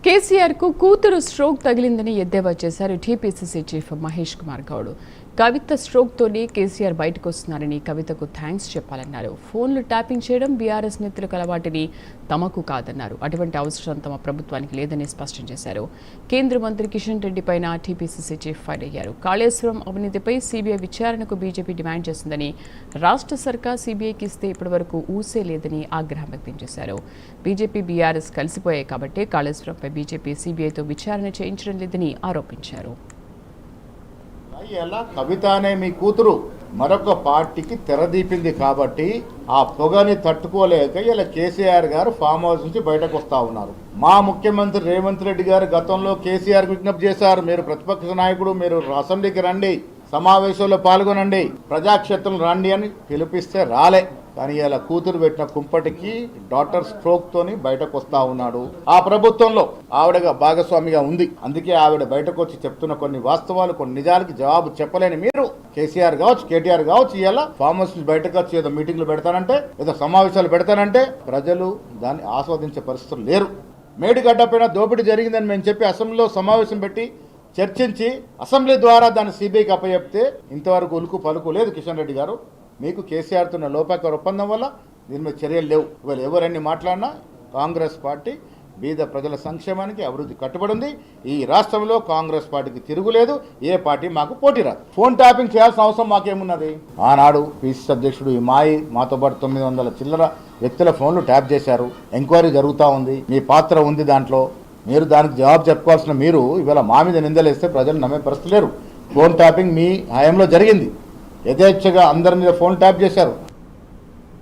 కేసీఆర్ కు కూతురు స్ట్రోక్ తగిలిందని ఎద్దేవా చేశారు టీపీసీసీ చీఫ్ మహేష్ కుమార్ గౌడ్. కవిత స్ట్రోక్ తోనే కేసీఆర్ బయటకు వస్తున్నారని, కవితకు థ్యాంక్స్ చెప్పాలన్నారు. ఫోన్లు ట్యాపింగ్ చేయడం బీఆర్ఎస్ నేతలకు అలవాటిని తమకు కాదన్నారు. అటువంటి అవసరం తమ ప్రభుత్వానికి లేదని స్పష్టం చేశారు. కేంద్ర మంత్రి కిషన్ రెడ్డి పైన టీపీసీసీ చీఫ్ ఫైర్ అయ్యారు. కాళేశ్వరం అవినీతిపై సీబీఐ విచారణకు బీజేపీ డిమాండ్ చేసిందని, రాష్ట్ర సర్కార్ సీబీఐకి ఇస్తే ఇప్పటివరకు ఊసే లేదని ఆగ్రహం వ్యక్తం చేశారు. బీజేపీ బీఆర్ఎస్ కలిసిపోయాయి కాబట్టి కాళేశ్వరంపై బీజేపీ సీబీఐతో విచారణ చేయించడం లేదని ఆరోపించారు. ఎలా కవిత అనే మీ కూతురు మరొక పార్టీకి తెరదీపింది కాబట్టి ఆ పొగని తట్టుకోలేక ఇలా కేసీఆర్ గారు ఫామ్ హౌస్ నుంచి బయటకు వస్తా ఉన్నారు. మా ముఖ్యమంత్రి రేవంత్ రెడ్డి గారు గతంలో కేసీఆర్ విజ్ఞప్తి చేశారు, మీరు ప్రతిపక్ష నాయకుడు, మీరు అసెంబ్లీకి రండి, సమావేశంలో పాల్గొనండి, ప్రజాక్షేత్రం రండి అని పిలిపిస్తే రాలే. కానీ ఇలా కూతురు పెట్టిన కుంపటికి డాటర్ స్ట్రోక్ తోని బయటకు వస్తా ఉన్నాడు. ఆ ప్రభుత్వంలో ఆవిడగా భాగస్వామిగా ఉంది. అందుకే ఆవిడ బయటకు వచ్చి చెప్తున్న కొన్ని వాస్తవాలు, కొన్ని నిజాలకి జవాబు చెప్పలేని మీరు కేసీఆర్ కావచ్చు, కేటీఆర్ కావచ్చు, ఇలా ఫామ్ హౌస్ నుంచి బయటకు వచ్చి ఏదో మీటింగ్లు పెడతానంటే, ఏదో సమావేశాలు పెడతానంటే ప్రజలు దాన్ని ఆస్వాదించే పరిస్థితులు లేరు. మేడిగడ్డ పైన దోపిడీ జరిగిందని మేము చెప్పి అసెంబ్లీలో సమావేశం పెట్టి చర్చించి అసెంబ్లీ ద్వారా దాన్ని సిబిఐకి అప్పచెప్తే ఇంతవరకు ఉలుకు పలుకు లేదు. కిషన్ రెడ్డి గారు, మీకు కేసీఆర్తో ఉన్న లోపాకర ఒప్పందం వల్ల దీని మీద చర్యలు లేవు. ఇవాళ ఎవరన్నీ మాట్లాడినా కాంగ్రెస్ పార్టీ బీద ప్రజల సంక్షేమానికి, అభివృద్ధి కట్టుబడి ఉంది. ఈ రాష్ట్రంలో కాంగ్రెస్ పార్టీకి తిరుగులేదు. ఏ పార్టీ మాకు పోటీ రాదు. ఫోన్ ట్యాపింగ్ చేయాల్సిన అవసరం మాకేమున్నది? ఆనాడు పిసిసి అధ్యక్షుడు ఈ మాతో పాటు 900 చిల్లర వ్యక్తుల ఫోన్లు ట్యాప్ చేశారు. ఎంక్వైరీ జరుగుతూ ఉంది. మీ పాత్ర ఉంది దాంట్లో. మీరు దానికి జవాబు చెప్పుకోవాల్సిన మీరు ఇవాళ మా మీద నిందలేస్తే ప్రజలు నమ్మే పరిస్థితి లేరు. ఫోన్ ట్యాపింగ్ మీ హయాంలో జరిగింది. యథేచ్ఛగా అందరి మీద ఫోన్ ట్యాప్ చేశారు.